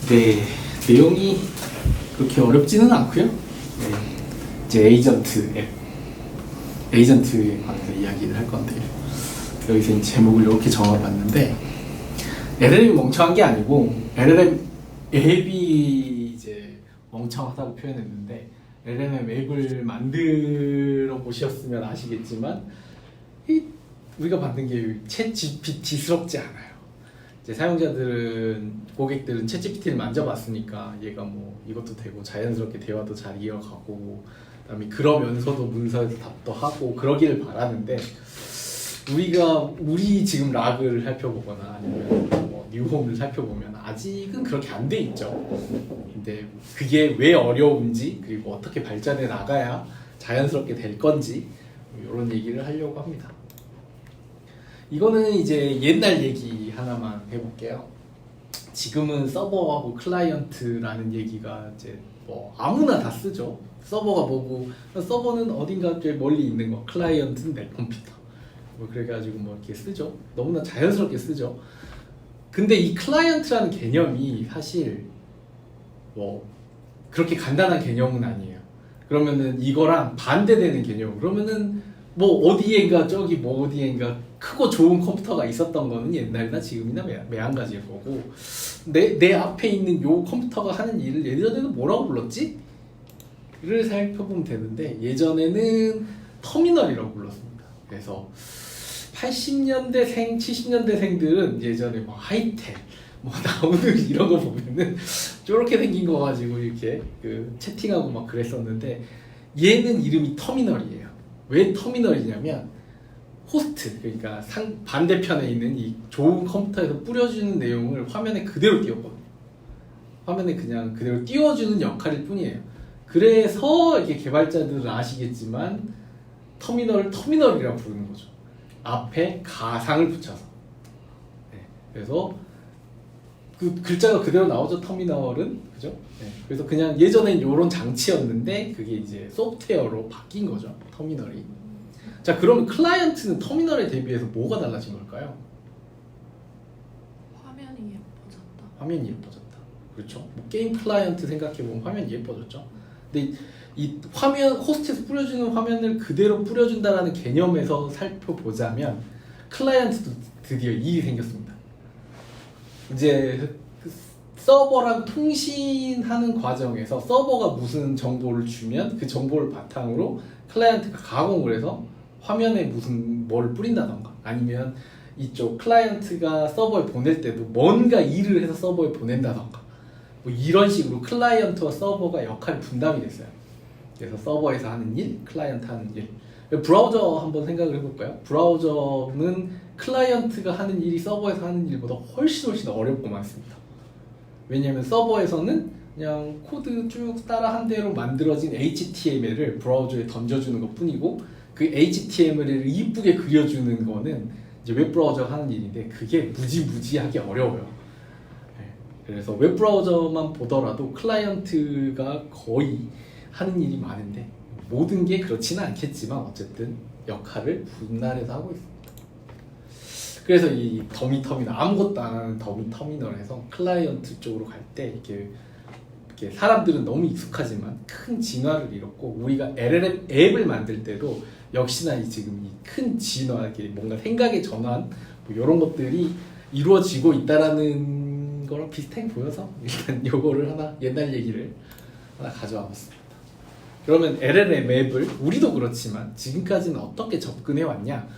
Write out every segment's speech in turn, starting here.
네, 내용이 그렇게 어렵지는 않고요. 네, 이제 에이전트 앱, 에이전트에 관해서 이야기를 할 건데요. 여기서 이제 제목을 이렇게 정해봤는데, LLM이 멍청한 게 아니고 LLM 앱이 이제 멍청하다고 표현했는데, LLM 앱을 만들어 보셨으면 아시겠지만 우리가 만든 게 챗 GPT스럽지 않아요. 이제 사용자들은, 고객들은 챗 GPT를 만져봤으니까 얘가 뭐 이것도 되고 자연스럽게 대화도 잘 이어가고, 그다음에 그러면서도 문서에서 답도 하고 그러기를 바라는데, 우리 지금 락을 살펴보거나 아니면 뭐 뉴홈을 살펴보면 아직은 그렇게 안 돼 있죠. 근데 그게 왜 어려운지, 그리고 어떻게 발전해 나가야 자연스럽게 될 건지, 이런 얘기를 하려고 합니다. 이거는 이제 옛날 얘기 하나만 해볼게요. 지금은 서버하고 클라이언트라는 얘기가 이제 뭐 아무나 다 쓰죠. 서버가 뭐고, 서버는 어딘가 제일 멀리 있는 거, 클라이언트는 내 컴퓨터. 뭐 그래가지고 뭐 이렇게 쓰죠. 너무나 자연스럽게 쓰죠. 근데 이 클라이언트라는 개념이 사실 뭐 그렇게 간단한 개념은 아니에요. 그러면은 이거랑 반대되는 개념, 그러면은 뭐 어디엔가 저기 뭐 어디엔가 크고 좋은 컴퓨터가 있었던 거는 옛날이나 지금이나 매한가지일 거고, 내 앞에 있는 요 컴퓨터가 하는 일을 예전에는 뭐라고 불렀지? 를 살펴보면 되는데, 예전에는 터미널이라고 불렀습니다. 그래서 80년대생, 70년대생들은 예전에 뭐 하이텔, 뭐 나우들 이런 거 보면은 저렇게 생긴 거 가지고 이렇게 그 채팅하고 막 그랬었는데, 얘는 이름이 터미널이에요. 왜 터미널이냐면, 호스트, 그러니까 반대편에 있는 이 좋은 컴퓨터에서 뿌려주는 내용을 화면에 그대로 띄웠거든요. 화면에 그냥 그대로 띄워주는 역할일 뿐이에요. 그래서 이렇게 개발자들은 아시겠지만 터미널을 터미널이라고 부르는 거죠. 앞에 가상을 붙여서. 네. 그래서 그 글자가 그대로 나오죠. 터미널은, 그죠? 네. 그래서 그냥 예전엔 이런 장치였는데 그게 이제 소프트웨어로 바뀐 거죠. 터미널이. 자, 그러면 클라이언트는 터미널에 대비해서 뭐가 달라진 걸까요? 화면이 예뻐졌다. 화면이 예뻐졌다. 그렇죠. 뭐 게임 클라이언트 생각해보면 화면이 예뻐졌죠. 근데 이 화면, 호스트에서 뿌려주는 화면을 그대로 뿌려준다라는 개념에서 살펴보자면, 클라이언트도 드디어 일이 생겼습니다. 이제 서버랑 통신하는 과정에서 서버가 무슨 정보를 주면 그 정보를 바탕으로 클라이언트가 가공을 해서 화면에 무슨 뭘 뿌린다던가, 아니면 이쪽 클라이언트가 서버에 보낼 때도 뭔가 일을 해서 서버에 보낸다던가, 뭐 이런 식으로 클라이언트와 서버가 역할이 분담이 됐어요. 그래서 서버에서 하는 일, 클라이언트 하는 일. 브라우저 한번 생각을 해볼까요? 브라우저는 클라이언트가 하는 일이 서버에서 하는 일보다 훨씬 어렵고 많습니다. 왜냐하면 서버에서는 그냥 코드 쭉 따라 한 대로 만들어진 HTML을 브라우저에 던져주는 것 뿐이고, 그 HTML을 이쁘게 그려주는 거는 이제 웹브라우저가 하는 일인데, 그게 무지하게 어려워요. 그래서 웹브라우저만 보더라도 클라이언트가 거의 하는 일이 많은데, 모든 게 그렇지는 않겠지만 어쨌든 역할을 분할해서 하고 있습니다. 그래서 이 더미 터미널, 아무것도 안 하는 더미 터미널에서 클라이언트 쪽으로 갈 때 이렇게 사람들은 너무 익숙하지만 큰 진화를 이뤘고, 우리가 LLM 앱을 만들 때도 역시나 지금 이 큰 진화, 뭔가 생각의 전환, 뭐 이런 것들이 이루어지고 있다라는 거랑 비슷하게 보여서 일단 요거를 하나, 옛날 얘기를 하나 가져와 봤습니다. 그러면 LLM 앱을 우리도 그렇지만 지금까지는 어떻게 접근해 왔냐?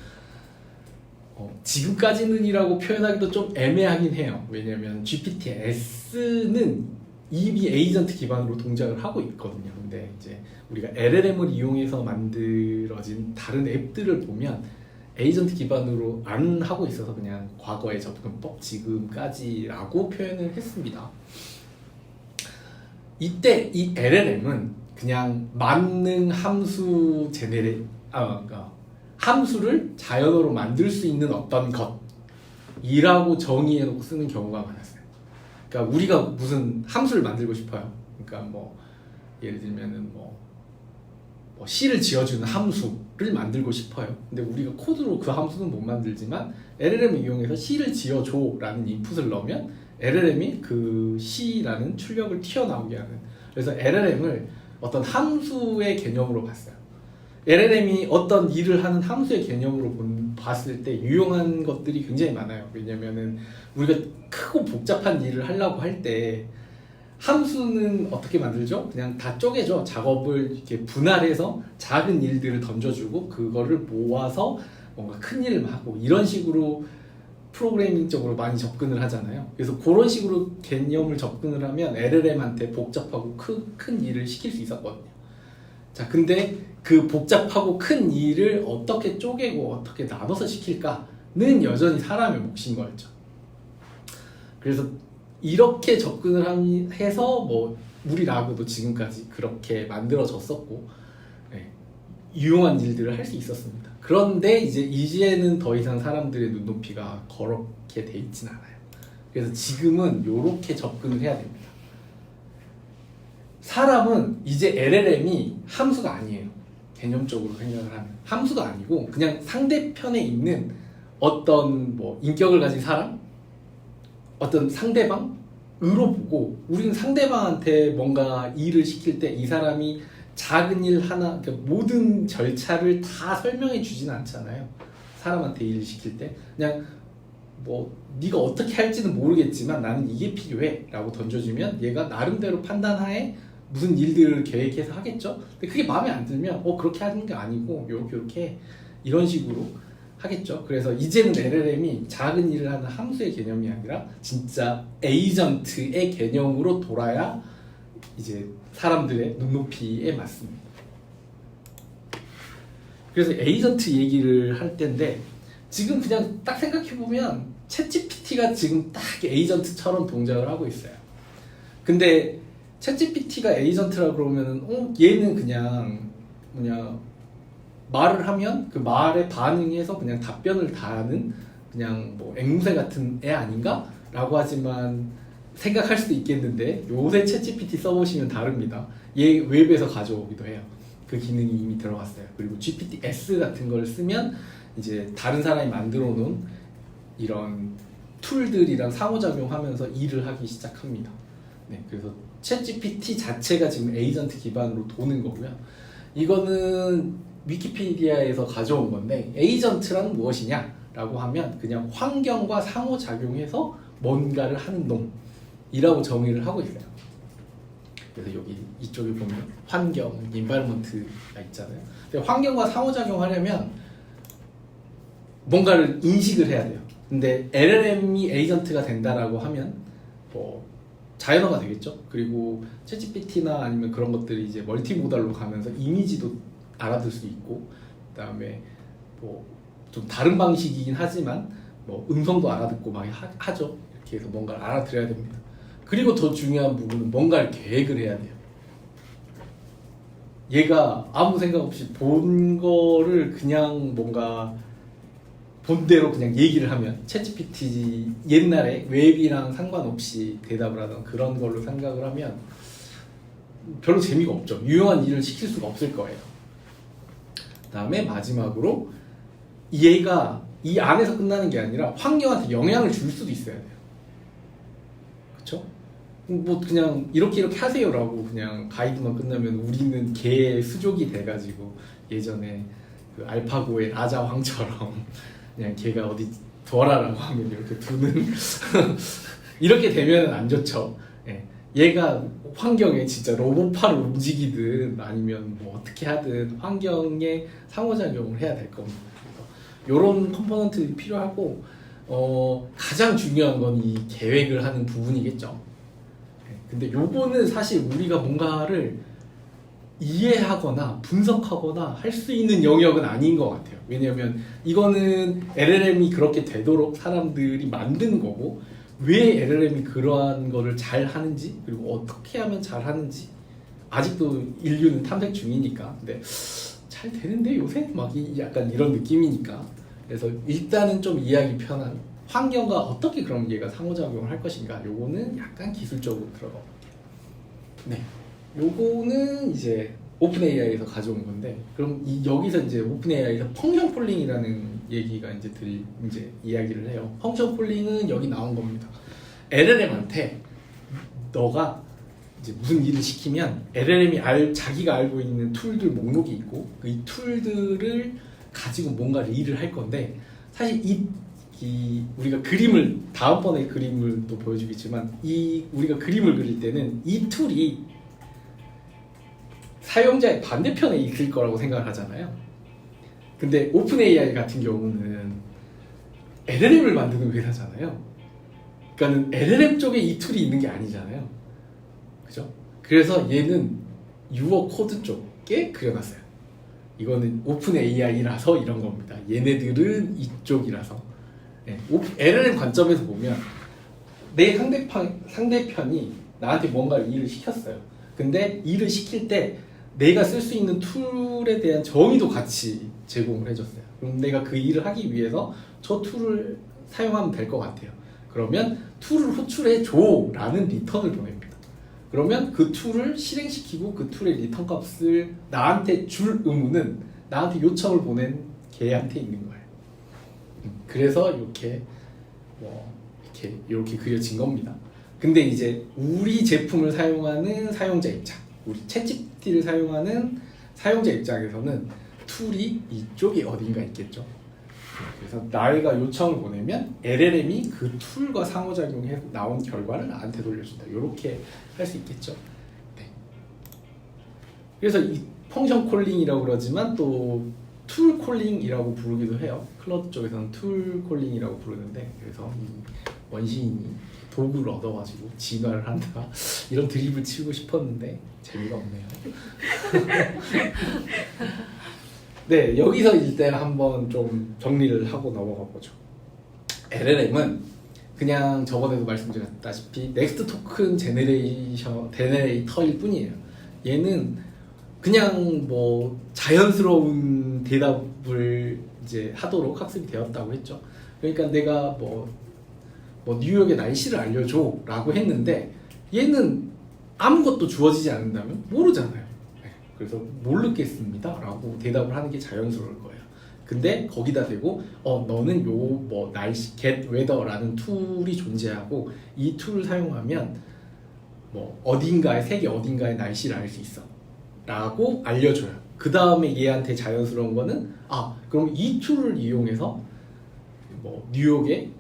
지금까지는이라고 표현하기도 좀 애매하긴 해요. 왜냐면 GPT-S는 이미 에이전트 기반으로 동작을 하고 있거든요. 근데 이제 우리가 LLM을 이용해서 만들어진 다른 앱들을 보면 에이전트 기반으로 안 하고 있어서 그냥 과거의 접근법, 지금까지라고 표현을 했습니다. 이때 이 LLM은 그냥 만능 함수 그러니까 함수를 자연어로 만들 수 있는 어떤 것이라고 정의해놓고 쓰는 경우가 많았어요. 그러니까 우리가 무슨 함수를 만들고 싶어요. 그러니까 뭐 예를 들면은 뭐 뭐 C를 지어주는 함수를 만들고 싶어요. 근데 우리가 코드로 그 함수는 못 만들지만 LLM을 이용해서 C를 지어줘라는 인풋을 넣으면 LLM이 그 C라는 출력을 튀어나오게 하는. 그래서 LLM을 어떤 함수의 개념으로 봤어요. LLM이 어떤 일을 하는 함수의 개념으로 봤을 때 유용한 것들이 굉장히 많아요. 왜냐면은 우리가 크고 복잡한 일을 하려고 할 때 함수는 어떻게 만들죠? 그냥 다 쪼개죠. 작업을 이렇게 분할해서 작은 일들을 던져주고 그거를 모아서 뭔가 큰 일을 하고 이런 식으로 프로그래밍적으로 많이 접근을 하잖아요. 그래서 그런 식으로 개념을 접근을 하면 LLM한테 복잡하고 큰 일을 시킬 수 있었거든요. 자, 근데 그 복잡하고 큰 일을 어떻게 쪼개고 어떻게 나눠서 시킬까는 여전히 사람의 몫인 거였죠. 그래서 이렇게 접근을 해서 뭐 우리 라그도 지금까지 그렇게 만들어졌었고 네, 유용한 일들을 할 수 있었습니다. 그런데 이제는 더 이상 사람들의 눈높이가 그렇게 돼 있진 않아요. 그래서 지금은 이렇게 접근을 해야 됩니다. 사람은 이제 LLM이 함수가 아니에요. 개념적으로 생각을 하면 함수가 아니고 그냥 상대편에 있는 어떤 뭐 인격을 가진 사람, 어떤 상대방으로 보고 우리는 상대방한테 뭔가 일을 시킬 때 이 사람이 작은 일 하나, 그러니까 모든 절차를 다 설명해 주지는 않잖아요. 사람한테 일을 시킬 때 그냥 뭐 네가 어떻게 할지는 모르겠지만 나는 이게 필요해 라고 던져주면 얘가 나름대로 판단하에 무슨 일들을 계획해서 하겠죠. 근데 그게 마음에 안 들면 그렇게 하는 게 아니고 요렇게 이런 식으로 하겠죠. 그래서 이제는 LLM이 작은 일을 하는 함수의 개념이 아니라 진짜 에이전트의 개념으로 돌아야 이제 사람들의 눈높이에 맞습니다. 그래서 에이전트 얘기를 할 텐데 지금 그냥 딱 생각해보면 챗GPT가 지금 딱 에이전트처럼 동작을 하고 있어요. 근데 챗GPT가 에이전트라 그러면은 얘는 그냥 말을 하면 그 말에 반응해서 그냥 답변을 다 하는 그냥 뭐 앵무새 같은 애 아닌가? 라고 하지만 생각할 수도 있겠는데 요새 챗GPT 써보시면 다릅니다. 얘 웹에서 가져오기도 해요. 그 기능이 이미 들어갔어요. 그리고 GPT-S 같은 걸 쓰면 이제 다른 사람이 만들어 놓은 이런 툴들이랑 상호작용하면서 일을 하기 시작합니다. 네, 그래서 챗GPT 자체가 지금 에이전트 기반으로 도는 거고요. 이거는 위키피디아에서 가져온 건데 에이전트란 무엇이냐라고 하면 그냥 환경과 상호작용해서 뭔가를 하는 놈이라고 정의를 하고 있어요. 그래서 여기 이쪽에 보면 환경, environment가 있잖아요. 근데 환경과 상호작용하려면 뭔가를 인식을 해야 돼요. 근데 LLM이 에이전트가 된다라고 하면 뭐 자연어가 되겠죠. 그리고 챗GPT나 아니면 그런 것들이 이제 멀티모달로 가면서 이미지도 알아들 수 있고, 그다음에 뭐 좀 다른 방식이긴 하지만 뭐 음성도 알아듣고 막 하죠. 이렇게 해서 뭔가를 알아들어야 됩니다. 그리고 더 중요한 부분은 뭔가를 계획을 해야 돼요. 얘가 아무 생각 없이 본 거를 그냥 뭔가 본대로 그냥 얘기를 하면 챗GPT 옛날에 웹이랑 상관없이 대답을 하던 그런 걸로 생각을 하면 별로 재미가 없죠. 유용한 일을 시킬 수가 없을 거예요. 그 다음에 마지막으로 얘가 이 안에서 끝나는 게 아니라 환경한테 영향을 줄 수도 있어야 돼요. 그쵸? 뭐 그냥 이렇게 하세요라고 그냥 가이드만 끝나면 우리는 개의 수족이 돼가지고 예전에 그 알파고의 라자 왕처럼 그냥 걔가 어디 둬라라고 하면 이렇게 두는 이렇게 되면 안 좋죠. 예. 얘가 환경에 진짜 로봇파로 움직이든 아니면 뭐 어떻게 하든 환경에 상호작용을 해야 될 겁니다. 그래서 이런 컴포넌트들이 필요하고 가장 중요한 건 이 계획을 하는 부분이겠죠. 예. 근데 요거는 사실 우리가 뭔가를 이해하거나 분석하거나 할 수 있는 영역은 아닌 것 같아요. 왜냐면 이거는 LLM이 그렇게 되도록 사람들이 만든 거고 왜 LLM이 그러한 거를 잘 하는지 그리고 어떻게 하면 잘 하는지 아직도 인류는 탐색 중이니까 근데 잘 되는데 요새? 막 약간 이런 느낌이니까 그래서 일단은 좀 이해하기 편한 환경과 어떻게 그럼 얘가 상호작용을 할 것인가 요거는 약간 기술적으로 들어가 볼게요. 네. 요거는 이제 오픈 AI에서 가져온 건데, 그럼 여기서 이제 오픈 AI에서 펑션 폴링이라는 얘기가 이제 이야기를 해요. 펑션 폴링은 여기 나온 겁니다. LLM한테 너가 이제 무슨 일을 시키면 LLM이 자기가 알고 있는 툴들 목록이 있고 이 툴들을 가지고 뭔가를 일을 할 건데, 사실 우리가 그림을 다음번에 그림을 또 보여주겠지만 우리가 그림을 그릴 때는 이 툴이 사용자의 반대편에 있을 거라고 생각을 하잖아요. 근데 오픈 AI 같은 경우는 LLM을 만드는 회사잖아요. 그러니까는 LLM 쪽에 이 툴이 있는 게 아니잖아요. 그죠? 그래서 얘는 유어 코드 쪽에 그려놨어요. 이거는 오픈 AI라서 이런 겁니다. 얘네들은 이쪽이라서. 네, LLM 관점에서 보면 내 상대편이 나한테 뭔가 일을 시켰어요. 근데 일을 시킬 때 내가 쓸 수 있는 툴에 대한 정의도 같이 제공을 해줬어요. 그럼 내가 그 일을 하기 위해서 저 툴을 사용하면 될 것 같아요. 그러면 툴을 호출해줘 라는 리턴을 보냅니다. 그러면 그 툴을 실행시키고 그 툴의 리턴 값을 나한테 줄 의무는 나한테 요청을 보낸 걔한테 있는 거예요. 그래서 이렇게 그려진 겁니다. 근데 이제 우리 제품을 사용하는 사용자 입장, 우리 챗GPT를 사용하는 사용자 입장에서는 툴이 이쪽에 어딘가 있겠죠. 그래서 나이가 요청을 보내면 LLM이 그 툴과 상호작용해 나온 결과를 나한테 돌려준다. 이렇게 할 수 있겠죠. 네. 그래서 이 펑션 콜링이라고 그러지만 또 툴 콜링이라고 부르기도 해요. 클러드 쪽에서는 툴 콜링이라고 부르는데, 그래서 이 원시인이 도구를 얻어가지고 진화를 한다, 이런 드립을 치고 싶었는데 재미가 없네요. 네, 여기서 일단 한번 좀 정리를 하고 넘어가 보죠. LLM은 그냥 저번에도 말씀드렸다시피 넥스트 토큰 제너레이터일 뿐이에요. 얘는 그냥 뭐 자연스러운 대답을 이제 하도록 학습이 되었다고 했죠. 그러니까 내가 뭐 뉴욕의 날씨를 알려줘 라고 했는데 얘는 아무것도 주어지지 않는다면 모르잖아요. 그래서 모르겠습니다 라고 대답을 하는 게 자연스러울 거예요. 근데 거기다 대고 너는 요 날씨 get weather라는 툴이 존재하고 이 툴을 사용하면 세계 어딘가의 날씨를 알 수 있어 라고 알려줘요. 그 다음에 얘한테 자연스러운 거는 그럼 이 툴을 이용해서 뉴욕의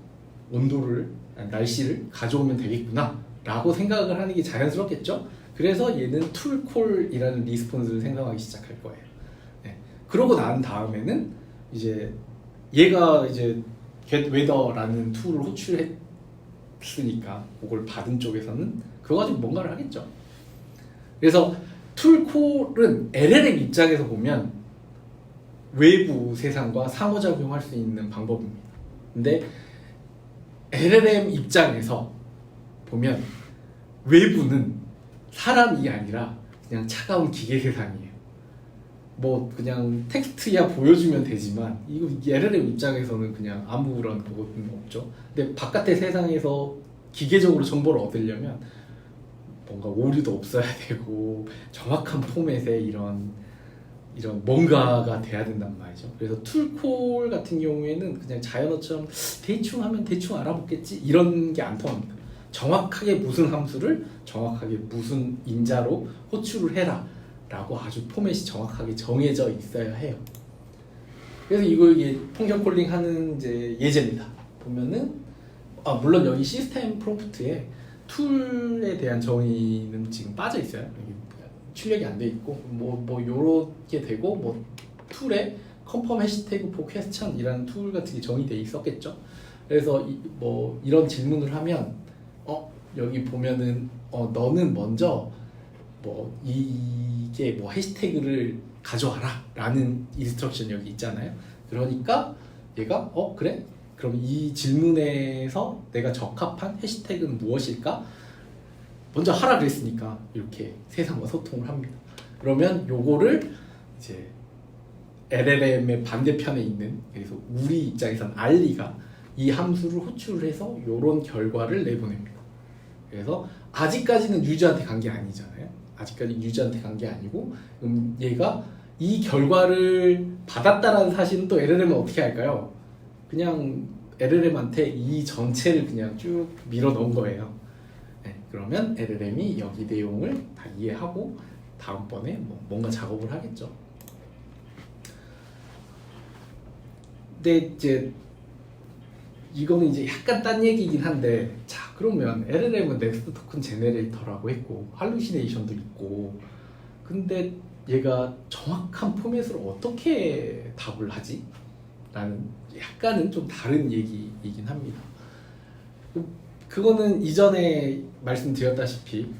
날씨를 가져오면 되겠구나 라고 생각을 하는 게 자연스럽겠죠. 그래서 얘는 툴콜이라는 리스폰스를 생성하기 시작할 거예요. 네. 그러고 난 다음에는 이제 얘가 이제 getweather라는 툴을 호출했으니까 그걸 받은 쪽에서는 그거 가지고 뭔가를 하겠죠. 그래서 툴콜은 LLM 입장에서 보면 외부 세상과 상호작용할 수 있는 방법입니다. 근데 LLM 입장에서 보면 외부는 사람이 아니라 그냥 차가운 기계 세상이에요. 그냥 텍스트야 보여주면 되지만 이거 LLM 입장에서는 그냥 아무런 그것은 없죠. 근데 바깥의 세상에서 기계적으로 정보를 얻으려면 뭔가 오류도 없어야 되고 정확한 포맷에 이런 뭔가가 돼야 된단 말이죠. 그래서 툴콜 같은 경우에는 그냥 자연어처럼 대충 하면 대충 알아보겠지 이런 게 안 통합니다. 정확하게 무슨 함수를 정확하게 무슨 인자로 호출을 해라 라고 아주 포맷이 정확하게 정해져 있어야 해요. 그래서 이게 펑션 콜링 하는 이제 예제입니다. 보면은 물론 여기 시스템 프롬프트에 툴에 대한 정의는 지금 빠져 있어요. 출력이 안 돼 있고 요렇게 되고 툴에 confirm 해시태그 for question 이라는 툴 같은 게 정의돼 있었겠죠. 그래서 이런 질문을 하면 여기 보면은 너는 먼저 이게 해시태그를 가져와라 라는 인스트럭션 여기 있잖아요. 그러니까 얘가 그래? 그럼 이 질문에서 내가 적합한 해시태그는 무엇일까? 먼저 하라 그랬으니까 이렇게 세상과 소통을 합니다. 그러면 요거를 이제 LLM의 반대편에 있는, 그래서 우리 입장에서는 알리가 이 함수를 호출을 해서 요런 결과를 내보냅니다. 그래서 아직까지는 유저한테 간 게 아니잖아요. 아직까지 유저한테 간 게 아니고 얘가 이 결과를 받았다라는 사실은 또 LLM은 어떻게 할까요? 그냥 LLM한테 이 전체를 그냥 쭉 밀어 넣은 거예요. 네, 그러면 LLM이 여기 내용을 다 이해하고 다음번에 뭔가 작업을 하겠죠. 근데 이제 이거는 이제 약간 딴 얘기긴 한데, 자 그러면 LLM은 넥스트 토큰 제네레이터라고 했고 할루시네이션도 있고, 근데 얘가 정확한 포맷으로 어떻게 답을 하지? 라는 약간은 좀 다른 얘기이긴 합니다. 그거는 이전에 말씀드렸다시피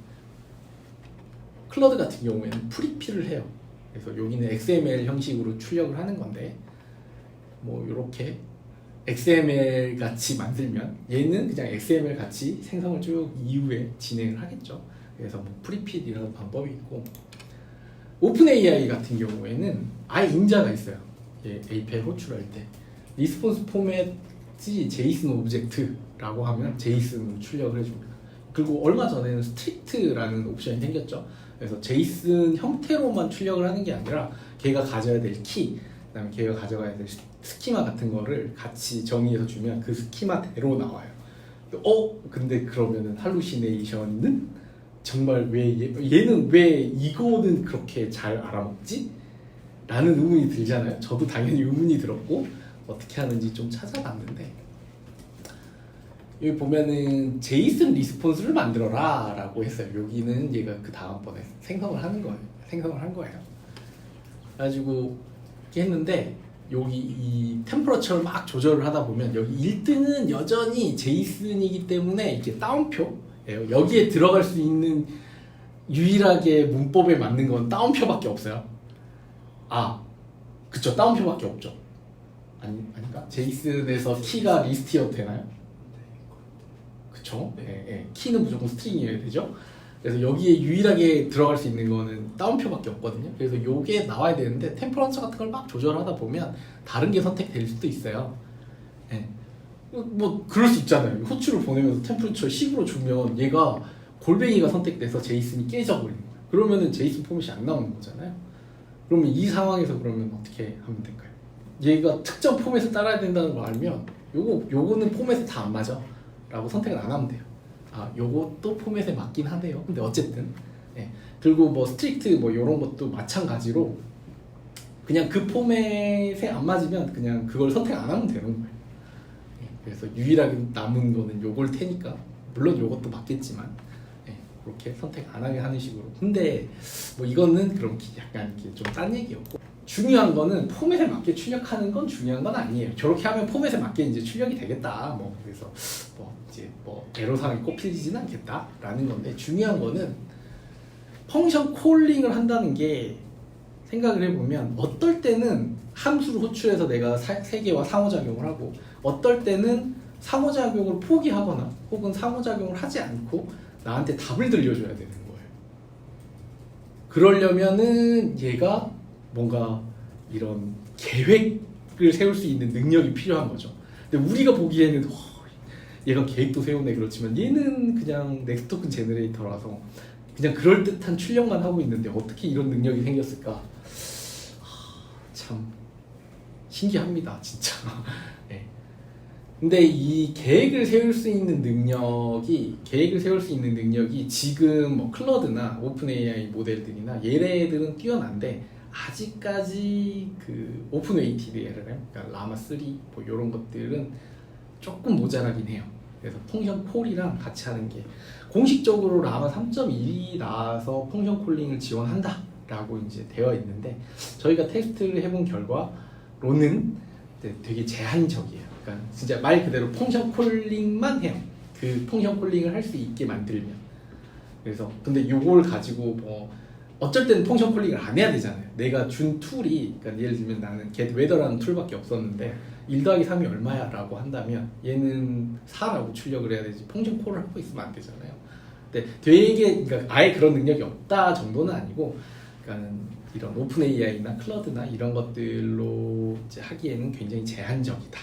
클러드 같은 경우에는 프리피를 해요. 그래서 여기는 XML 형식으로 출력을 하는 건데, 뭐 이렇게 XML 같이 만들면 얘는 그냥 XML 같이 생성을 쭉 이후에 진행을 하겠죠. 그래서 뭐 프리핏이라는 방법이 있고, 오픈 AI 같은 경우에는 아예 임자가 있어요. API 호출할 때 리스폰스 포맷이 제이슨 오브젝트라고 하면 제이슨으로 출력을 해줍니다. 그리고 얼마 전에는 스트릭트라는 옵션이 생겼죠. 그래서 제이슨 형태로만 출력을 하는 게 아니라 걔가 가져야 될 키, 그다음에 걔가 가져가야 될 스키마 같은 거를 같이 정의해서 주면 그 스키마대로 나와요. 근데 그러면은 할루시네이션은 정말 왜 얘는 왜 이거는 그렇게 잘 알아먹지? 라는 의문이 들잖아요. 저도 당연히 의문이 들었고 어떻게 하는지 좀 찾아봤는데, 여기 보면은 제이슨 리스폰스를 만들어라 라고 했어요. 여기는 얘가 그 다음번에 생성을 한 거예요. 그래가지고 이렇게 했는데, 여기 이 템퍼러처를 막 조절을 하다 보면 여기 1등은 여전히 제이슨이기 때문에 이렇게 따옴표예요. 여기에 들어갈 수 있는 유일하게 문법에 맞는 건 따옴표밖에 없어요. 그쵸, 따옴표밖에 없죠. 아닌가? 제이슨에서 키가 리스트여도 되나요? 그쵸? 네. 키는 무조건 스트링이어야 되죠. 그래서 여기에 유일하게 들어갈 수 있는 거는 따옴표밖에 없거든요. 그래서 요게 나와야 되는데 템퍼런처 같은 걸 막 조절하다 보면 다른 게 선택될 수도 있어요. 뭐 그럴 수 있잖아요. 호출을 보내면서 템퍼런처 10으로 주면 얘가 골뱅이가 선택돼서 제이슨이 깨져버리는 거예요. 그러면은 제이슨 포맷이 안 나오는 거잖아요. 그러면 이 상황에서 그러면 어떻게 하면 될까요? 얘가 특정 포맷을 따라야 된다는 걸 알면 요거는 포맷에 다 안 맞아 라고 선택을 안 하면 돼요. 요것도 포맷에 맞긴 하네요. 근데 어쨌든 그리고 뭐 스트릭트 뭐 요런 것도 마찬가지로 그냥 그 포맷에 안 맞으면 그냥 그걸 선택 안 하면 되는 거예요. 그래서 유일하게 남은 거는 요걸 테니까, 물론 요것도 맞겠지만 그렇게 선택 안 하게 하는 식으로. 근데 뭐 이거는 그럼 약간 이렇게 좀 딴 얘기였고, 중요한 거는 포맷에 맞게 출력하는 건 중요한 건 아니에요. 저렇게 하면 포맷에 맞게 이제 출력이 되겠다. 뭐 그래서 이제 에러사항이 꼽히지는 않겠다라는 건데, 중요한 거는 펑션 콜링을 한다는 게, 생각을 해보면 어떨 때는 함수를 호출해서 내가 세 개와 상호작용을 하고, 어떨 때는 상호작용을 포기하거나 혹은 상호작용을 하지 않고 나한테 답을 들려줘야 되는 거예요. 그러려면은 얘가 뭔가 이런 계획을 세울 수 있는 능력이 필요한 거죠. 근데 우리가 보기에는 얘가 계획도 세우네 그렇지만 얘는 그냥 넥스트 토큰 제너레이터라서 그냥 그럴듯한 출력만 하고 있는데 어떻게 이런 능력이 생겼을까? 참 신기합니다, 진짜. 네. 근데 이 계획을 세울 수 있는 능력이 지금 뭐 클러드나 오픈 AI 모델들이나 얘네들은 뛰어난데, 아직까지 그 오픈 웨이티드 LLM, 그러니까 라마 3 뭐 이런 것들은 조금 모자라긴 해요. 그래서 펑션 콜이랑 같이 하는 게, 공식적으로 라마 3.1이 나와서 펑션 콜링을 지원한다라고 이제 되어 있는데, 저희가 테스트를 해본 결과로는 되게 제한적이에요. 그러니까 진짜 말 그대로 펑션 콜링만 해요. 그 펑션 콜링을 할 수 있게 만들면. 그래서 근데 요걸 가지고 뭐 어쩔 때는 펑션 콜링을 안 해야 되잖아요. 내가 준 툴이, 그러니까 예를 들면 나는 getWeather라는 툴밖에 없었는데 1 더하기 3이 얼마야 라고 한다면 얘는 4라고 출력을 해야 되지, 펑션 콜을 하고 있으면 안 되잖아요. 근데 되게, 그러니까 아예 그런 능력이 없다 정도는 아니고, 그러니까 이런 오픈 AI나 클러드나 이런 것들로 이제 하기에는 굉장히 제한적이다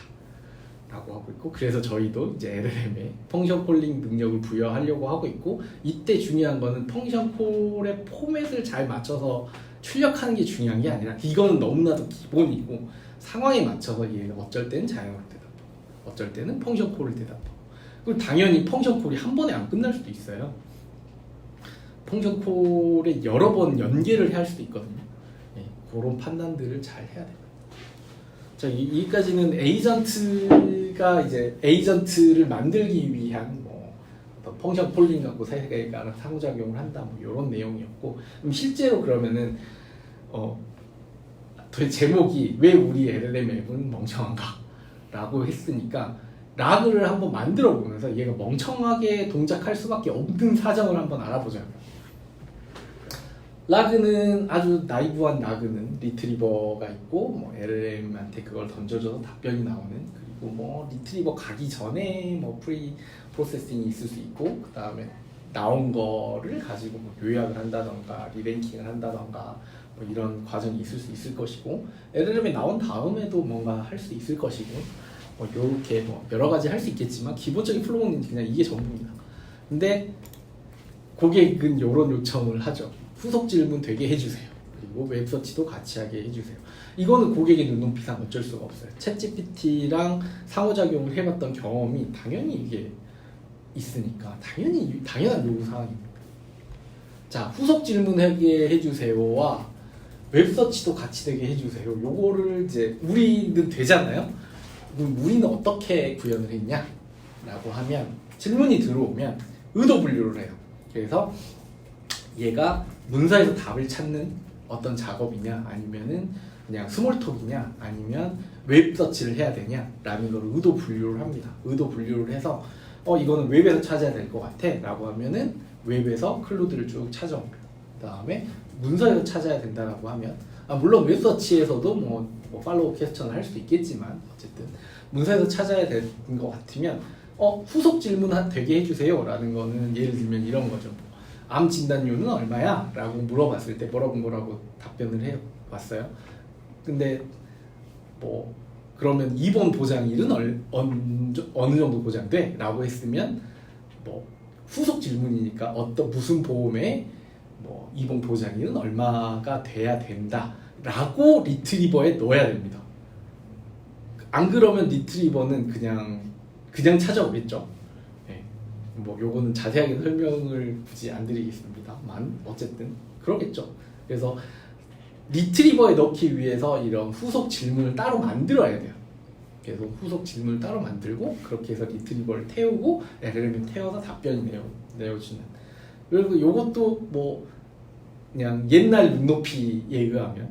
라고 하고 있고, 그래서 저희도 이제 LLM에 펑션 콜링 능력을 부여하려고 하고 있고, 이때 중요한 거는 펑션 콜의 포맷을 잘 맞춰서 출력하는 게 중요한 게 아니라, 이거는 너무나도 기본이고 상황에 맞춰서 얘는 어쩔 때는 자연어로 대답하고 어쩔 때는 펑션 콜을 대답하고, 그리고 당연히 펑션 콜이 한 번에 안 끝날 수도 있어요. 펑션 콜에 여러 번 연계를 할 수도 있거든요. 네, 그런 판단들을 잘 해야 돼요. 자, 여기까지는 에이전트가 이제 에이전트를 만들기 위한 뭐 어떤 펑션 콜링 갖고 세계가 상호작용을 한다, 뭐 이런 내용이었고, 그럼 실제로 그러면은 제목이 왜 우리 LLM 앱은 멍청한가라고 했으니까 라그를 한번 만들어 보면서 얘가 멍청하게 동작할 수밖에 없는 사정을 한번 알아보자고요. 라그는 아주 나이브한 라그는 리트리버가 있고, 뭐 LLM한테 그걸 던져줘서 답변이 나오는, 그리고 뭐 리트리버 가기 전에 뭐 프리 프로세싱이 있을 수 있고, 그 다음에 나온 거를 가지고 뭐 요약을 한다던가 리랭킹을 한다던가 뭐 이런 과정이 있을 수 있을 것이고, LLM이 나온 다음에도 뭔가 할 수 있을 것이고, 뭐 이렇게 뭐 여러 가지 할 수 있겠지만 기본적인 플로우는 그냥 이게 전부입니다. 근데 고객은 이런 요청을 하죠. 후속 질문 되게 해주세요. 그리고 웹서치도 같이 하게 해주세요. 이거는 고객의 눈높이상 어쩔 수가 없어요. 챗GPT랑 상호작용을 해봤던 경험이 당연히 이게 있으니까 당연한 요구사항입니다. 자, 후속 질문하게 해주세요와 웹서치도 같이 되게 해주세요. 요거를 이제 우리는 되잖아요. 그럼 우리는 어떻게 구현을 했냐? 라고 하면 질문이 들어오면 의도 분류를 해요. 그래서 얘가 문서에서 답을 찾는 어떤 작업이냐, 아니면은 그냥 스몰톡이냐, 아니면 웹서치를 해야 되냐 라는 걸 의도 분류를 합니다. 의도 분류를 해서 이거는 웹에서 찾아야 될 것 같아 라고 하면은 웹에서 클루드를 쭉 찾아옵니다. 그 다음에 문서에서 찾아야 된다라고 하면, 물론 웹서치에서도 뭐 팔로우 퀘스천을 할 수도 있겠지만, 어쨌든 문서에서 찾아야 되는 것 같으면 후속 질문 되게 해주세요 라는 거는 예를 들면 이런 거죠. 암 진단료는 얼마야? 라고 물어봤을 때 뭐라고 답변을 해왔어요. 근데 뭐 그러면 입원 보장일은 어느 정도 보장돼? 라고 했으면 뭐 후속 질문이니까 무슨 보험에 뭐 입원 보장일은 얼마가 돼야 된다 라고 리트리버에 넣어야 됩니다. 안 그러면 리트리버는 그냥 찾아오겠죠. 뭐 요거는 자세하게 설명을 굳이 안 드리겠습니다만 어쨌든 그러겠죠. 그래서 리트리버에 넣기 위해서 이런 후속 질문을 따로 만들어야 돼요. 그래서 후속 질문을 따로 만들고, 그렇게 해서 리트리버를 태우고 LLM이 태워서 답변이 내어주는. 그리고 요것도 뭐 그냥 옛날 눈높이에 의하면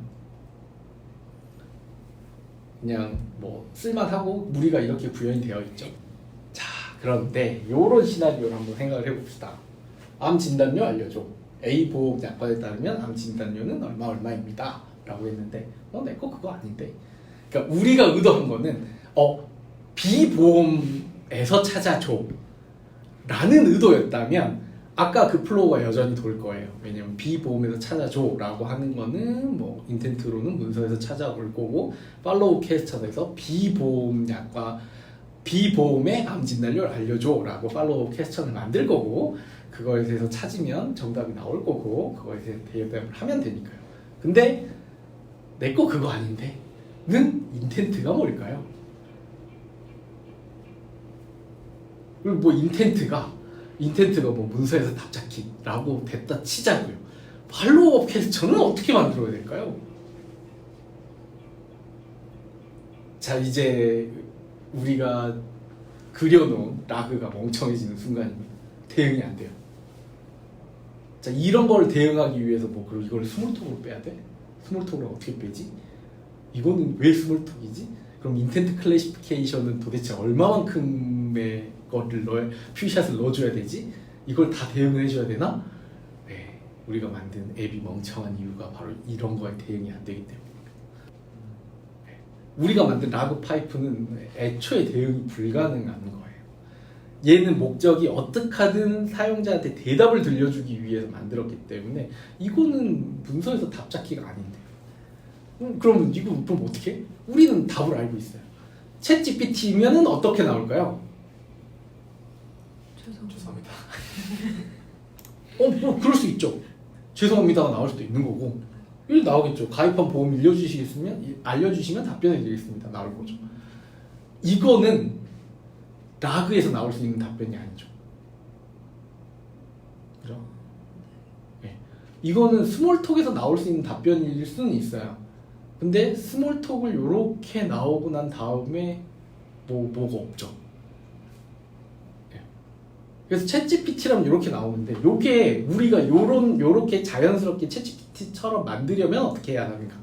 그냥 뭐 쓸만하고 무리가 이렇게 구현이 되어 있죠. 그런데 이런 시나리오를 한번 생각을 해봅시다. 암 진단료 알려줘. A 보험 약관에 따르면 암 진단료는 얼마입니다 라고 했는데 내 거 그거 아닌데. 그러니까 우리가 의도한 거는 B 보험에서 찾아줘 라는 의도였다면 아까 그 플로우가 여전히 돌 거예요. 왜냐면 B 보험에서 찾아줘 라고 하는 거는 뭐 인텐트로는 문서에서 찾아올 거고, 팔로우 퀘스천에서 B 보험 약관 비보험의 암 진단료를 알려줘 라고 팔로우 퀘스천을 만들 거고, 그거에 대해서 찾으면 정답이 나올 거고, 그거에 대해서 대답을 하면 되니까요. 근데 내 거 그거 아닌데 는 인텐트가 뭘까요? 그리고 뭐 인텐트가 뭐 문서에서 답 찾기 라고 됐다 치자고요. 팔로우업 퀘스천은 어떻게 만들어야 될까요? 자, 이제 우리가 그려놓은 라그가 멍청해지는 순간입니다. 대응이 안 돼요. 자, 이런 걸 대응하기 위해서 뭐 이걸 스몰톡으로 빼야 돼? 스몰톡으로 어떻게 빼지? 이거는 왜 스몰톡이지? 그럼 인텐트 클래시피케이션은 도대체 얼마만큼의 거를 퓨샷을 넣어줘야 되지? 이걸 다 대응을 해줘야 되나? 네, 우리가 만든 앱이 멍청한 이유가 바로 이런 거에 대응이 안 되기 때문에. 우리가 만든 라그 파이프는 애초에 대응이 불가능한 거예요. 얘는 목적이 어떻게 하든 사용자한테 대답을 들려주기 위해서 만들었기 때문에 이거는 문서에서 답 찾기가 아닌데요. 그럼 어떻게? 우리는 답을 알고 있어요. 챗 GPT면은 어떻게 나올까요? 죄송합니다. 뭐 그럴 수 있죠. 죄송합니다가 나올 수도 있는 거고. 이렇게 나오겠죠. 가입한 보험 알려주시면 답변해 드리겠습니다. 나올 거죠. 이거는 라그에서 나올 수 있는 답변이 아니죠. 그죠? 네. 이거는 스몰톡에서 나올 수 있는 답변일 수는 있어요. 근데 스몰톡을 요렇게 나오고 난 다음에 뭐가 없죠. 네. 그래서 챗GPT라면 요렇게 나오는데 요게 우리가 요렇게 자연스럽게 챗GPT처럼 만들려면 어떻게 해야 하는가?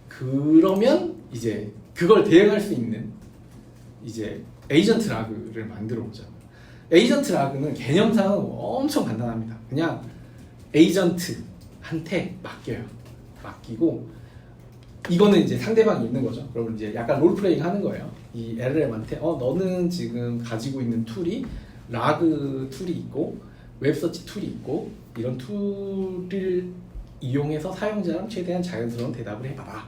그러면 이제 그걸 대응할 수 있는 이제 에이전트 라그를 만들어 보자. 에이전트 라그는 개념상은 엄청 간단합니다. 그냥 에이전트한테 맡겨요. 맡기고 이거는 이제 상대방이 있는 거죠. 그러면 이제 약간 롤플레잉 하는 거예요. 이 LLM한테 너는 지금 가지고 있는 툴이 라그 툴이 있고 웹서치 툴이 있고 이런 툴을 이용해서 사용자랑 최대한 자연스러운 대답을 해봐라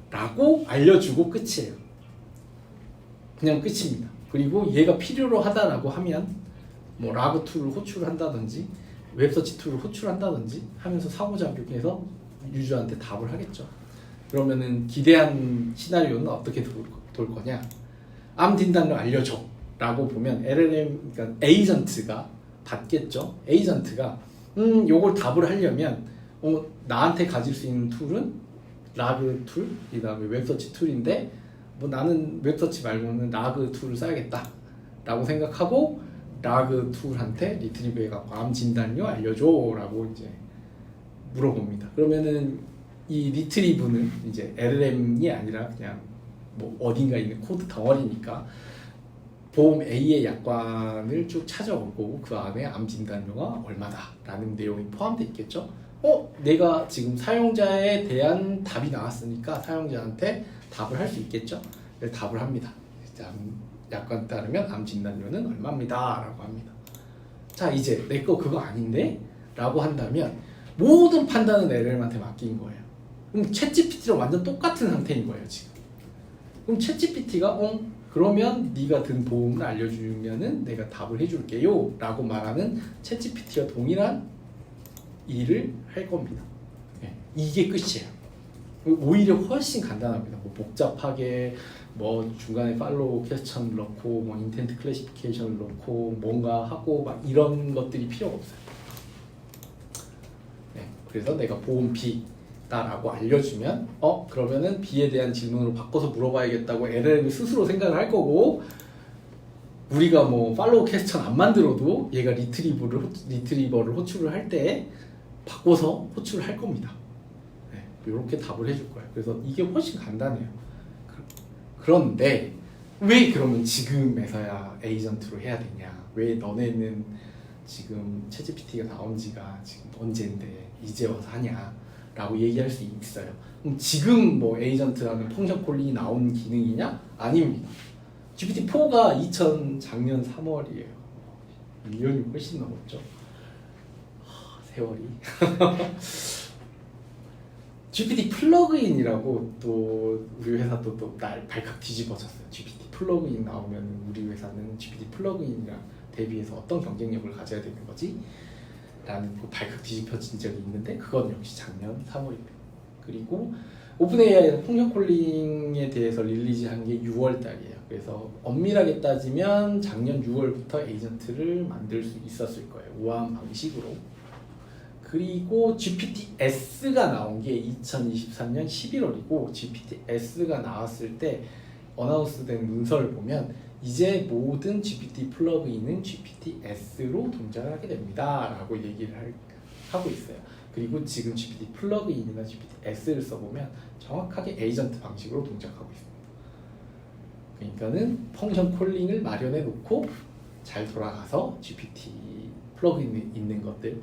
라고 알려주고 끝이에요. 그냥 끝입니다. 그리고 얘가 필요로 하다라고 하면 뭐 라그 툴을 호출한다든지 웹서치 툴을 호출한다든지 하면서 상호작용해서 유저한테 답을 하겠죠. 그러면은 기대한 시나리오는 어떻게 돌 거냐? 암 진단을 알려줘 라고 보면 LLM, 그러니까 에이전트가 받겠죠. 에이전트가 요걸 답을 하려면 나한테 가질 수 있는 툴은 라그 툴, 그 다음에 웹서치 툴인데 뭐 나는 웹서치 말고는 라그 툴을 써야겠다 라고 생각하고 라그 툴한테 리트리브 해갖고 암 진단료 알려줘 라고 이제 물어봅니다. 그러면은 이 리트리브는 이제 LLM이 아니라 그냥 뭐 어딘가 있는 코드 덩어리니까 보험 A의 약관을 쭉 찾아오고 그 안에 암 진단료가 얼마다 라는 내용이 포함되어 있겠죠. 내가 지금 사용자에 대한 답이 나왔으니까 사용자한테 답을 할 수 있겠죠. 그래서 답을 합니다. 약관 따르면 암 진단료는 얼마입니다 라고 합니다. 자, 이제 내 거 그거 아닌데? 라고 한다면 모든 판단은 LLM한테 맡긴 거예요. 그럼 챗GPT랑 완전 똑같은 상태인 거예요 지금. 그럼 챗GPT가 그러면 네가 든 보험을 알려주면은 내가 답을 해줄게요 라고 말하는 챗GPT와 동일한 일을 할 겁니다. 네, 이게 끝이에요. 오히려 훨씬 간단합니다. 뭐 복잡하게 뭐 중간에 팔로우 퀘스천 넣고 뭐 인텐트 클래시피케이션을 넣고 뭔가 하고 막 이런 것들이 필요가 없어요. 네, 그래서 내가 보험 B다라고 알려주면 그러면은 B에 대한 질문으로 바꿔서 물어봐야겠다고 LLM이 스스로 생각을 할 거고 우리가 뭐 팔로우 퀘스천 안 만들어도 얘가 리트리버를 호출을 할 때 바꿔서 호출을 할 겁니다. 네, 이렇게 답을 해줄 거예요. 그래서 이게 훨씬 간단해요. 그런데 왜 그러면 지금에서야 에이전트로 해야 되냐? 왜 너네는 지금 챗GPT가 나온 지가 지금 언제인데 이제 와서 하냐? 라고 얘기할 수 있어요. 그럼 지금 뭐 에이전트라는 펑션 콜링이 나온 기능이냐? 아닙니다. GPT-4가 작년 3월이에요. 1년이 훨씬 넘었죠. 세월이. GPT 플러그인이라고 또 우리 회사 또 날 발칵 뒤집어졌어요. GPT 플러그인 나오면 우리 회사는 GPT 플러그인이랑 대비해서 어떤 경쟁력을 가져야 되는 거지? 라는 그 발칵 뒤집혀진 적이 있는데 그건 역시 작년 3월입니다. 그리고 오픈AI는 펑션 콜링에 대해서 릴리즈한 게 6월 달이에요. 그래서 엄밀하게 따지면 작년 6월부터 에이전트를 만들 수 있었을 거예요. 우아한 방식으로. 그리고 GPT-S가 나온 게 2023년 11월이고 GPT-S가 나왔을 때 어나운스된 문서를 보면 이제 모든 GPT 플러그인은 GPT-S로 동작을 하게 됩니다 라고 얘기를 하고 있어요. 그리고 지금 GPT 플러그인이나 GPT-S를 써보면 정확하게 에이전트 방식으로 동작하고 있습니다. 그러니까는 펑션 콜링을 마련해 놓고 잘 돌아가서 GPT 플러그인에 있는 것들을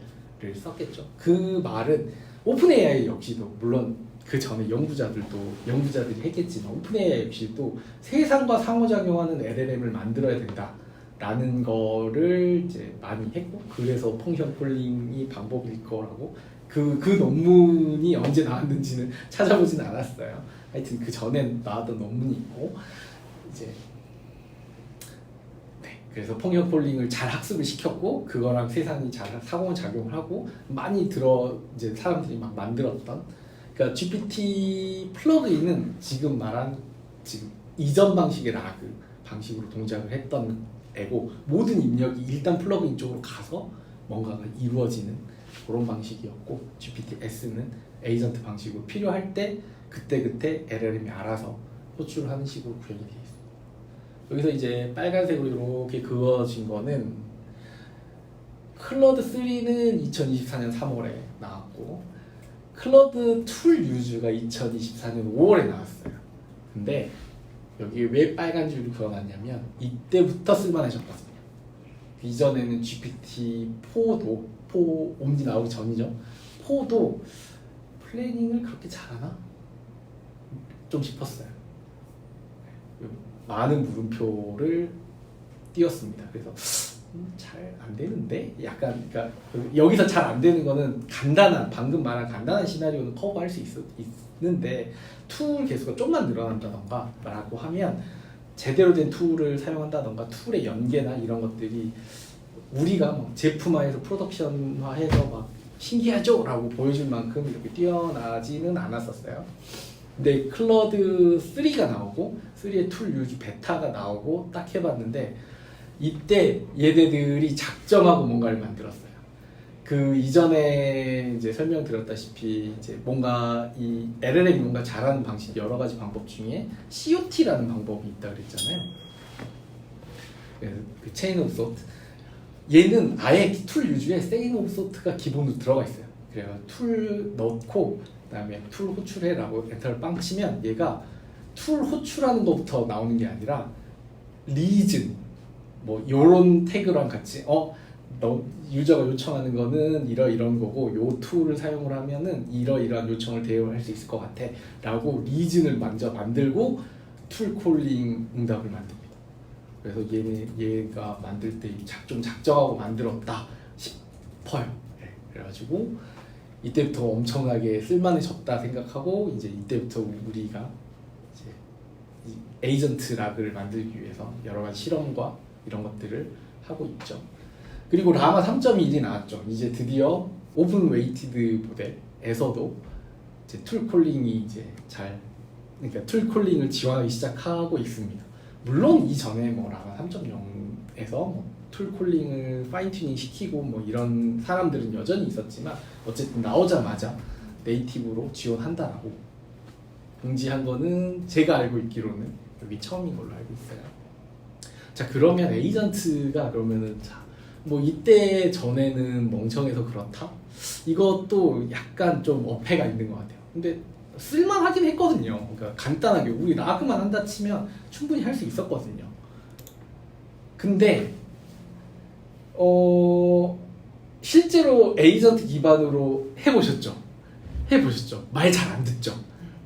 썼겠죠. 그 말은 오픈AI 역시도 물론 그 전에 연구자들이 했겠지만 오픈AI 역시도 세상과 상호작용하는 LLM을 만들어야 된다라는 거를 이제 많이 했고 그래서 펑션 콜링이 방법일 거라고 그 논문이 언제 나왔는지는 찾아보진 않았어요. 하여튼 그 전에 나왔던 논문이 있고 이제 그래서 폭력 폴링을 잘 학습을 시켰고 그거랑 세상이 잘 상호작용을 하고 많이 이제 사람들이 막 만들었던 그러니까 GPT 플러그인은 지금 말한 지금 이전 방식의 라그 방식으로 동작을 했던 애고 모든 입력이 일단 플러그인 쪽으로 가서 뭔가가 이루어지는 그런 방식이었고 GPT-S는 에이전트 방식으로 필요할 때 그때그때 LLM이 알아서 호출하는 식으로 구현이 되어 있습니다. 여기서 이제 빨간색으로 이렇게 그어진 거는 클러드 3는 2024년 3월에 나왔고 클러드 툴 유즈가 2024년 5월에 나왔어요. 근데 여기 왜 빨간 줄을 그어놨냐면 이때부터 쓸만해졌거든요. 이전에는 GPT-4도 4 옴니 나오기 전이죠. 4도 플래닝을 그렇게 잘하나? 좀 싶었어요. 많은 물음표를 띄웠습니다. 그래서 잘 안 되는데? 약간 그러니까 여기서 잘 안 되는 거는 간단한 방금 말한 간단한 시나리오는 커버할 수 있는데 툴 개수가 좀만 늘어난다던가 라고 하면 제대로 된 툴을 사용한다던가 툴의 연계나 이런 것들이 우리가 뭐 제품화해서 프로덕션화해서 막 신기하죠? 라고 보여줄 만큼 이렇게 뛰어나지는 않았었어요. 근데 클러드 3가 나오고 3의 툴 유즈 베타가 나오고 딱 해봤는데 이때 얘네들이 작정하고 뭔가를 만들었어요. 그 이전에 이제 설명드렸다시피 이제 뭔가 이 LLM이 뭔가 잘하는 방식 여러 가지 방법 중에 COT라는 방법이 있다 그랬잖아요. 그 체인 오브 소트 얘는 아예 툴 유즈에 체인 오브 소트가 기본으로 들어가 있어요. 그래요. 툴 넣고 그다음에 툴 호출해라고 엔터를 빵 치면 얘가 툴 호출하는 것부터 나오는 게 아니라 리즌 뭐 요런 태그랑 같이 너 유저가 요청하는 거는 이런 거고 요 툴을 사용을 하면은 이러이러한 요청을 대응할 수 있을 것 같아 라고 리즌을 먼저 만들고 툴 콜링 응답을 만듭니다. 그래서 얘가 만들 때 좀 작정하고 만들었다 싶어요. 네, 그래가지고 이때부터 엄청나게 쓸만해졌다 생각하고 이제 이때부터 우리가 이제 이 에이전트 락을 만들기 위해서 여러 가지 실험과 이런 것들을 하고 있죠. 그리고 라마 3.1이 나왔죠. 이제 드디어 오픈 웨이티드 모델에서도 이제 툴 콜링이 이제 그러니까 툴 콜링을 지원하기 시작하고 있습니다. 물론 이전에 뭐 라마 3.0에서 뭐 툴 콜링을 파인 튜닝 시키고 뭐 이런 사람들은 여전히 있었지만 어쨌든 나오자마자 네이티브로 지원한다라고 공지한 거는 제가 알고 있기로는 여기 처음인 걸로 알고 있어요. 자, 그러면 에이전트가 그러면은 뭐 이때 전에는 멍청해서 그렇다? 이것도 약간 좀 어폐가 있는 것 같아요. 근데 쓸만하긴 했거든요. 그러니까 간단하게 우리 라그만 한다 치면 충분히 할 수 있었거든요. 근데 실제로 에이전트 기반으로 해보셨죠? 말 잘 안 듣죠?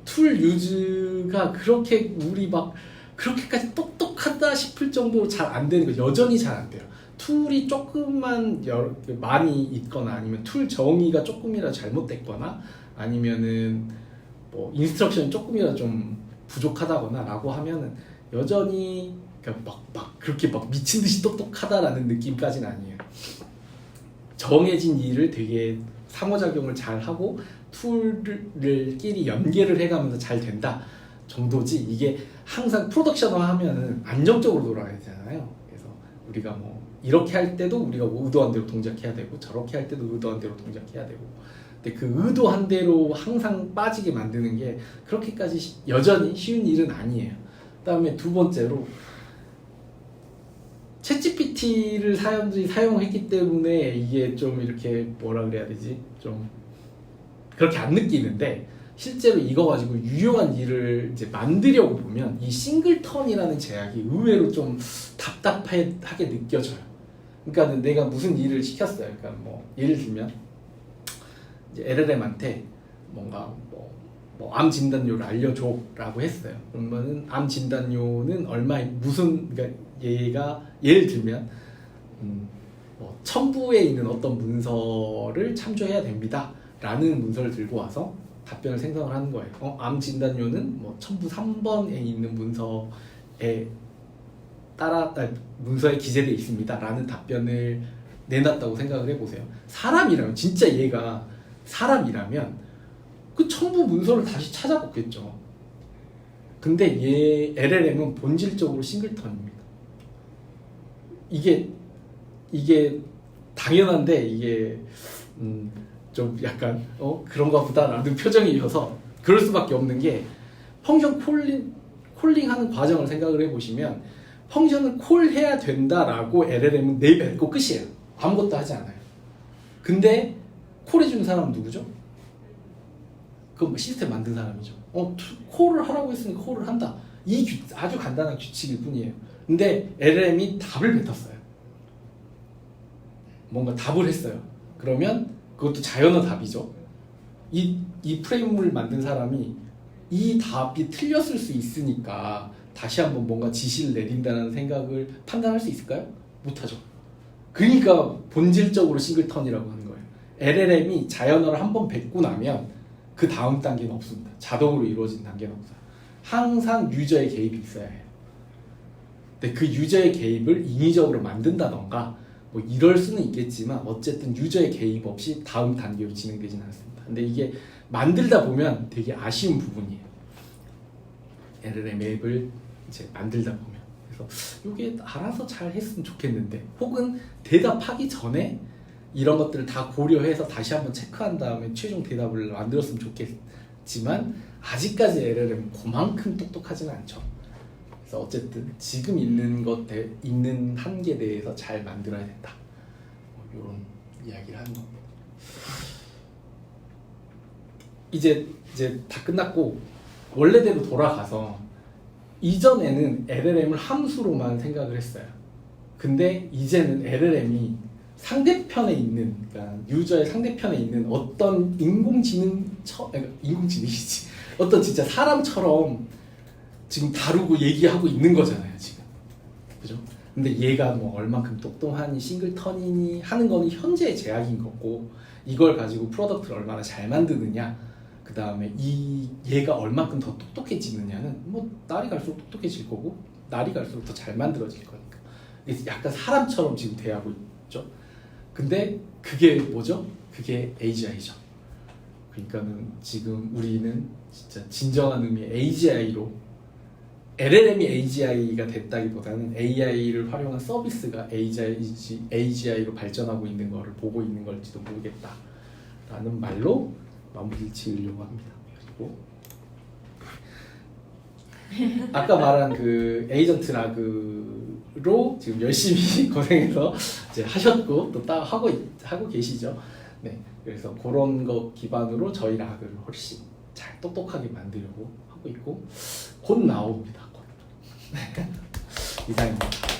툴 유즈가 그렇게 우리 막 그렇게까지 똑똑하다 싶을 정도로 잘 안 되는 거 여전히 잘 안 돼요. 툴이 조금만 많이 있거나 아니면 툴 정의가 조금이라도 잘못됐거나 아니면은 뭐 인스트럭션이 조금이라도 좀 부족하다거나 라고 하면은 여전히 그러니까 막 그렇게 막 미친 듯이 똑똑하다라는 느낌까지는 아니에요. 정해진 일을 되게 상호작용을 잘 하고 툴을끼리 연계를 해가면서 잘 된다 정도지 이게 항상 프로덕션화 하면은 안정적으로 돌아가야 되잖아요. 그래서 우리가 뭐 이렇게 할 때도 우리가 의도한 대로 동작해야 되고 저렇게 할 때도 의도한 대로 동작해야 되고 근데 그 의도한 대로 항상 빠지게 만드는 게 그렇게까지 여전히 쉬운 일은 아니에요. 그다음에 두 번째로 챗GPT를 사람들이 사용했기 때문에 이게 좀 이렇게 뭐라 그래야 되지? 좀 그렇게 안 느끼는데 실제로 이거 가지고 유용한 일을 이제 만들려고 보면 이 싱글턴이라는 제약이 의외로 좀 답답하게 느껴져요. 그러니까 내가 무슨 일을 시켰어요. 그러니까 뭐 예를 들면 이제 LLM한테 뭔가 뭐 암 진단료를 알려줘라고 했어요. 그러면은 암 진단료는 그러니까 얘가 예를 들면 뭐 첨부에 있는 어떤 문서를 참조해야 됩니다라는 문서를 들고 와서 답변을 생성을 하는 거예요. 암 진단료는 뭐 첨부 3번에 있는 문서에 문서에 기재되어 있습니다라는 답변을 내놨다고 생각을 해보세요. 사람이라면 진짜 얘가 사람이라면 그 첨부 문서를 다시 찾아보겠죠. 근데 얘 LLM은 본질적으로 싱글턴입니다. 이게 당연한데 이게 좀 약간 그런가 보다라는 표정이어서 그럴 수밖에 없는 게 펑션 콜링하는 과정을 생각을 해보시면 펑션을 콜해야 된다라고 LLM은 내뱉고 끝이에요. 아무것도 하지 않아요. 근데 콜해주는 사람은 누구죠? 그건 시스템 만든 사람이죠. 콜을 하라고 했으니까 콜을 한다. 아주 간단한 규칙일 뿐이에요. 근데 LLM이 답을 뱉었어요. 뭔가 답을 했어요. 그러면 그것도 자연어 답이죠. 이 프레임을 만든 사람이 이 답이 틀렸을 수 있으니까 다시 한번 뭔가 지시를 내린다는 생각을 판단할 수 있을까요? 못하죠. 그러니까 본질적으로 싱글턴이라고 하는 거예요. LLM이 자연어를 한번 뱉고 나면 그 다음 단계는 없습니다. 자동으로 이루어진 단계는 없어요. 항상 유저의 개입이 있어야 해요. 근데 그 유저의 개입을 인위적으로 만든다던가 뭐 이럴 수는 있겠지만 어쨌든 유저의 개입 없이 다음 단계로 진행되지는 않습니다. 근데 이게 만들다 보면 되게 아쉬운 부분이에요. LLM 앱을 이제 만들다 보면. 그래서 이게 알아서 잘 했으면 좋겠는데 혹은 대답하기 전에 이런 것들을 다 고려해서 다시 한번 체크한 다음에 최종 대답을 만들었으면 좋겠지만 아직까지 LLM은 그만큼 똑똑하지는 않죠. 그래서 어쨌든 지금 있는 한계에 대해서 잘 만들어야 된다. 이런 이야기를 하는 겁니다. 이제 다 끝났고 원래대로 돌아가서 이전에는 LLM을 함수로만 생각을 했어요. 근데 이제는 LLM이 상대편에 있는, 그러니까 유저의 상대편에 있는 어떤 인공지능이지 어떤 진짜 사람처럼 지금 다루고 얘기하고 있는 거잖아요, 지금. 그죠? 근데 얘가 뭐 얼만큼 똑똑하니 싱글턴이니 하는 거는 현재의 제약인 거고 이걸 가지고 프로덕트를 얼마나 잘 만드느냐 그 다음에 얘가 얼만큼 더 똑똑해지느냐는 뭐 날이 갈수록 똑똑해질 거고 날이 갈수록 더 잘 만들어질 거니까 약간 사람처럼 지금 대하고 있죠. 근데 그게 뭐죠? 그게 AGI죠. 그러니까는 지금 우리는 진짜 진정한 의미의 AGI로 LLM이 AGI가 됐다기보다는 AI를 활용한 서비스가 AGI로 발전하고 있는 거를 보고 있는 걸지도 모르겠다라는 말로 마무리를 지으려고 합니다. 그리고 아까 말한 그 에이전트 라그로 지금 열심히 고생해서 이제 하셨고 또 하고 계시죠. 네, 그래서 그런 거 기반으로 저희 라그를 훨씬 잘 똑똑하게 만들려고 하고 있고 곧 나옵니다. 곧. 이상입니다.